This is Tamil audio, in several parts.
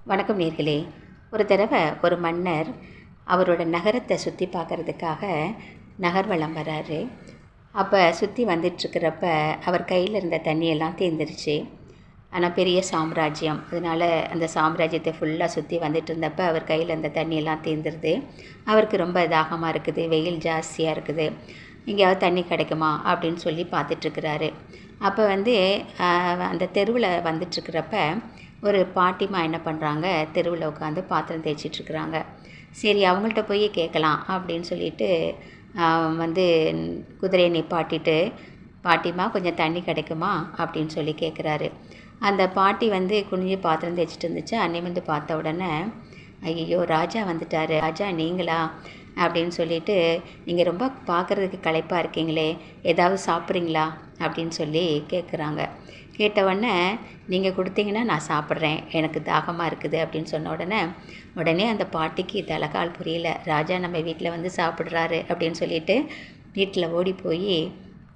வணக்கம் நேர்களே. ஒரு தடவை ஒரு மன்னர் அவரோட நகரத்தை சுற்றி பார்க்குறதுக்காக நகர்வலம் வராரு. அப்போ சுற்றி வந்துட்டுருக்கிறப்ப அவர் கையில் இருந்த தண்ணியெல்லாம் தீர்ந்துருச்சு. ஆனால் பெரிய சாம்ராஜ்யம், அதனால் அந்த சாம்ராஜ்யத்தை ஃபுல்லாக சுற்றி வந்துட்டு இருந்தப்போ அவர் கையில் இருந்த தண்ணியெல்லாம் தீர்ந்துருது. அவருக்கு ரொம்ப தாகமாக இருக்குது, வெயில் ஜாஸ்தியாக இருக்குது, எங்கேயாவது தண்ணி கிடைக்குமா அப்படின்னு சொல்லி பார்த்துட்ருக்கிறாரு. அப்போ அந்த தெருவில் வந்துட்டுருக்கிறப்ப ஒரு பாட்டிமா என்ன பண்ணுறாங்க, தெருவில் உட்காந்து பாத்திரம் தேய்ச்சிட்ருக்குறாங்க. சரி, அவங்கள்ட்ட போய் கேட்கலாம் அப்படின்னு சொல்லிட்டு குதிரையை நிப்பாட்டிட்டு, பாட்டிமா கொஞ்சம் தண்ணி கிடைக்குமா அப்படின்னு சொல்லி கேட்குறாரு. அந்த பாட்டி குனிஞ்சு பாத்திரம் தேய்ச்சிட்டு இருந்துச்சு. நிமிர்ந்து பார்த்த உடனே, ஐயோ ராஜா வந்துட்டார், ராஜா நீங்களா அப்படின்னு சொல்லிட்டு, நீங்கள் ரொம்ப பார்க்குறதுக்கு களைப்பாக இருக்கீங்களே, ஏதாவது சாப்பிட்றீங்களா அப்படின்னு சொல்லி கேட்குறாங்க. கேட்டவுடனே, நீங்கள் கொடுத்தீங்கன்னா நான் சாப்பிட்றேன், எனக்கு தாகமாக இருக்குது அப்படின்னு சொன்ன உடனே அந்த பாட்டிக்கு தலைகால் புரியல. ராஜா நம்ம வீட்டில் சாப்பிட்றாரு அப்படின்னு சொல்லிட்டு வீட்டில் ஓடி போய்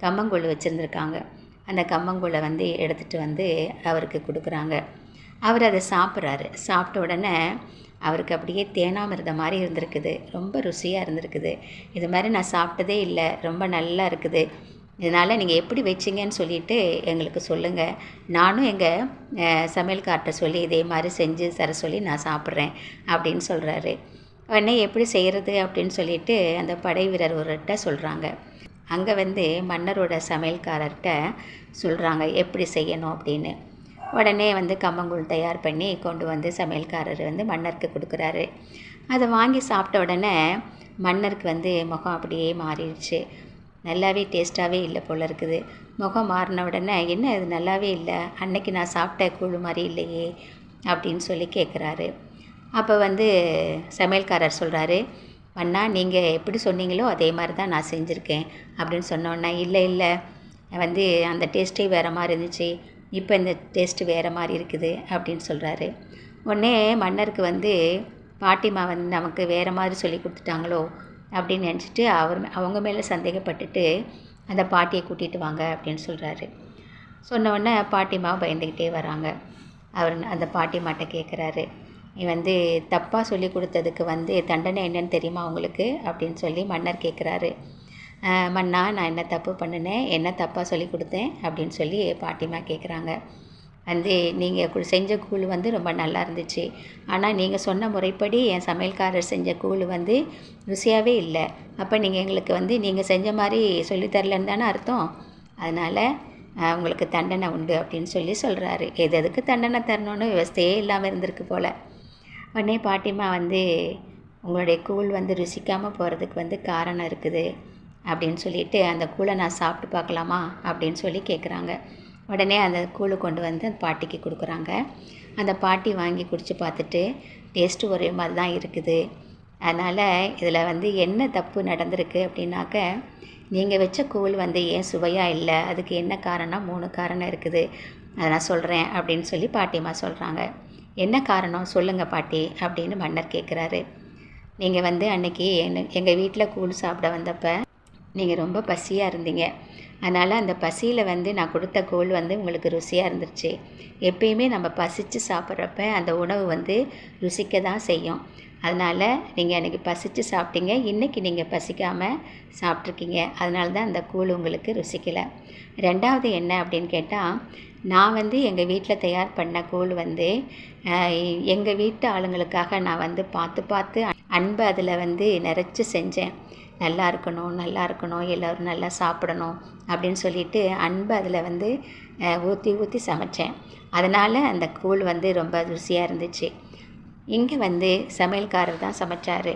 கம்மங்கூழ் வச்சுருந்துருக்காங்க. அந்த கம்மங்கூழை எடுத்துகிட்டு அவருக்கு கொடுக்குறாங்க. அவர் அதை சாப்பிட்றாரு. சாப்பிட்ட உடனே அவருக்கு அப்படியே தேனாமிருந்த மாதிரி இருந்திருக்குது, ரொம்ப ருசியாக இருந்திருக்குது. இது மாதிரி நான் சாப்பிட்டதே இல்லை, ரொம்ப நல்லா இருக்குது, இதனால் நீங்கள் எப்படி வச்சிங்கன்னு சொல்லிவிட்டு எங்களுக்கு சொல்லுங்கள், நானும் எங்கள் சமையல்கார்ட்ட சொல்லி இதே மாதிரி செஞ்சு தர சொல்லி நான் சாப்பிட்றேன் அப்படின்னு சொல்கிறாரு. உடனே எப்படி செய்கிறது அப்படின்னு சொல்லிட்டு அந்த படை வீரர் ஒருகிட்ட சொல்கிறாங்க. அங்கே மன்னரோட சமையல்காரர்கிட்ட சொல்கிறாங்க எப்படி செய்யணும் அப்படின்னு. உடனே கம்மங்கூழ் தயார் பண்ணி கொண்டு சமையல்காரர் மன்னருக்கு கொடுக்குறாரு. அதை வாங்கி சாப்பிட்ட உடனே மன்னருக்கு முகம் அப்படியே மாறிடுச்சு. நல்லாவே டேஸ்ட்டாகவே இல்லை போல் இருக்குது. முகம் மாறின உடனே, என்ன இது நல்லாவே இல்லை, அன்னைக்கு நான் சாப்பிட்ட கூழ் மாதிரி இல்லையே அப்படின்னு சொல்லி கேட்குறாரு. அப்போ சமையல்காரர் சொல்கிறாரு, மன்னா நீங்கள் எப்படி சொன்னீங்களோ அதே மாதிரி தான் நான் செஞ்சுருக்கேன் அப்படின்னு சொன்னோன்னே, இல்லை அந்த டேஸ்ட்டே வேறு மாதிரி இருந்துச்சு, இப்போ இந்த டேஸ்ட்டு வேறு மாதிரி இருக்குது அப்படின்னு சொல்கிறாரு. உடனே மன்னருக்கு பாட்டிமா நமக்கு வேறு மாதிரி சொல்லி கொடுத்துட்டாங்களோ அப்படின்னு நினச்சிட்டு அவங்க மேலே சந்தேகப்பட்டுட்டு அந்த பாட்டியை கூட்டிகிட்டு வாங்க அப்படின்னு சொல்கிறாரு. சொன்னோடனே பாட்டிமா பயந்துக்கிட்டே வராங்க. அவர் அந்த பாட்டிமாட்ட கேட்குறாரு, நீ தப்பாக சொல்லி கொடுத்ததுக்கு தண்டனை என்னன்னு தெரியுமா உங்களுக்கு அப்படின்னு சொல்லி மன்னர் கேட்குறாரு. மன்னா, நான் என்ன தப்பு பண்ணினேன், என்ன தப்பாக சொல்லி கொடுத்தேன் அப்படின்னு சொல்லி பாட்டிமா கேட்குறாங்க. நீங்கள் செஞ்ச கூழ் ரொம்ப நல்லா இருந்துச்சு, ஆனால் நீங்கள் சொன்ன முறைப்படி என் சமையல்காரர் செஞ்ச கூழ் ருசியாகவே இல்லை. அப்போ நீங்கள் எங்களுக்கு நீங்கள் செஞ்ச மாதிரி சொல்லித்தரலன்னு தானே அர்த்தம், அதனால் உங்களுக்கு தண்டனை உண்டு அப்படின்னு சொல்கிறாரு. எதுக்கு தண்டனை தரணும்னு விவஸ்தையே இல்லாமல் இருந்திருக்கு போல். உடனே பாட்டிமா உங்களுடைய கூழ் ருசிக்காமல் போகிறதுக்கு காரணம் இருக்குது அப்படின்னு சொல்லிட்டு, அந்த கூழை நான் சாப்பிட்டு பார்க்கலாமா அப்படின்னு சொல்லி கேட்குறாங்க. உடனே அந்த கூழை கொண்டு அந்த பாட்டிக்கு கொடுக்குறாங்க. அந்த பாட்டி வாங்கி குடித்து பார்த்துட்டு, டேஸ்ட்டு ஒரே மாதிரி தான் இருக்குது, அதனால் இதில் என்ன தப்பு நடந்திருக்கு அப்படின்னாக்க, நீங்கள் வச்ச கூழ் ஏன் சுவையாக இல்லை, அதுக்கு என்ன காரணம், 3 காரணம் இருக்குது, அதை நான் சொல்கிறேன் அப்படின்னு சொல்லி பாட்டிமா சொல்கிறாங்க. என்ன காரணம் சொல்லுங்கள் பாட்டி அப்படின்னு மன்னர் கேட்குறாரு. நீங்கள் அன்றைக்கி எங்கள் வீட்டில் கூழ் சாப்பிட வந்தப்போ நீங்கள் ரொம்ப பசியாக இருந்தீங்க, அதனால் அந்த பசியில் நான் கொடுத்த கூழ் உங்களுக்கு ருசியாக இருந்துருச்சு. எப்பயுமே நம்ம பசித்து சாப்பிட்றப்ப அந்த உணவு ருசிக்க தான் செய்யும். அதனால் நீங்கள் அன்றைக்கி பசித்து சாப்பிட்டீங்க, இன்றைக்கி நீங்கள் பசிக்காமல் சாப்பிட்ருக்கீங்க, அதனால தான் அந்த கூழ் உங்களுக்கு ருசிக்கலை. ரெண்டாவது என்ன அப்படின்னு கேட்டால், நான் எங்கள் வீட்டில் தயார் பண்ண கூழ் எங்கள் வீட்டு ஆளுங்களுக்காக நான் பார்த்து அன்பை அதில் நிறைச்சி செஞ்சேன். நல்லா இருக்கணும், எல்லோரும் நல்லா சாப்பிடணும் அப்படின்னு சொல்லிட்டு அன்பை அதில் ஊற்றி சமைச்சேன், அதனால் அந்த கூழ் ரொம்ப ருசியாக இருந்துச்சு. இங்கே சமையல்காரர் தான் சமைச்சார்,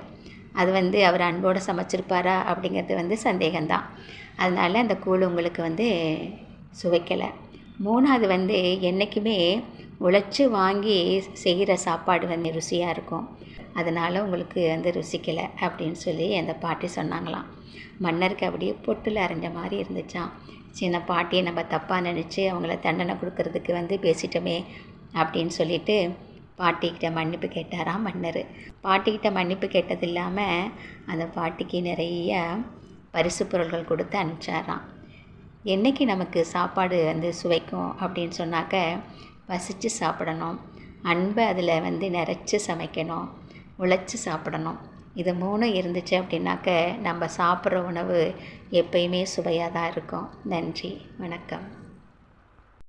அது அவர் அன்போடு சமைச்சிருப்பாரா அப்படிங்கிறது சந்தேகம்தான், அதனால் அந்த கூழ் உங்களுக்கு சுவைக்கலை. மூணாவது என்றைக்குமே உழைச்சி வாங்கி செய்கிற சாப்பாடு ருசியாக இருக்கும், அதனால் உங்களுக்கு ருசிக்கலை அப்படின்னு சொல்லி அந்த பாட்டி சொன்னாங்களாம். மன்னருக்கு அப்படியே பொட்டில் அரைஞ்ச மாதிரி இருந்துச்சான். சின்ன பாட்டியை நம்ம தப்பாக நினச்சி அவங்கள தண்டனை கொடுக்கறதுக்கு பேசிட்டோமே அப்படின்னு சொல்லிட்டு பாட்டிக்கிட்ட மன்னிப்பு கேட்டாராம் மன்னர். பாட்டிக்கிட்ட மன்னிப்பு கேட்டது இல்லாமல் அந்த பாட்டிக்கு நிறைய பரிசு பொருள்கள் கொடுத்து அனுப்பிச்சாராம். என்றைக்கு நமக்கு சாப்பாடு சுவைக்கும் அப்படின்னு சொன்னாக்க, பசித்து சாப்பிடணும், அன்பை அதில் வந்து நிறைச்சி சமைக்கணும், உழைச்சி சாப்பிடணும். இது 3 இருந்துச்சு அப்படின்னாக்க நம்ம சாப்பிட்ற உணவு எப்பயுமே சுவையாக தான் இருக்கும். நன்றி, வணக்கம்.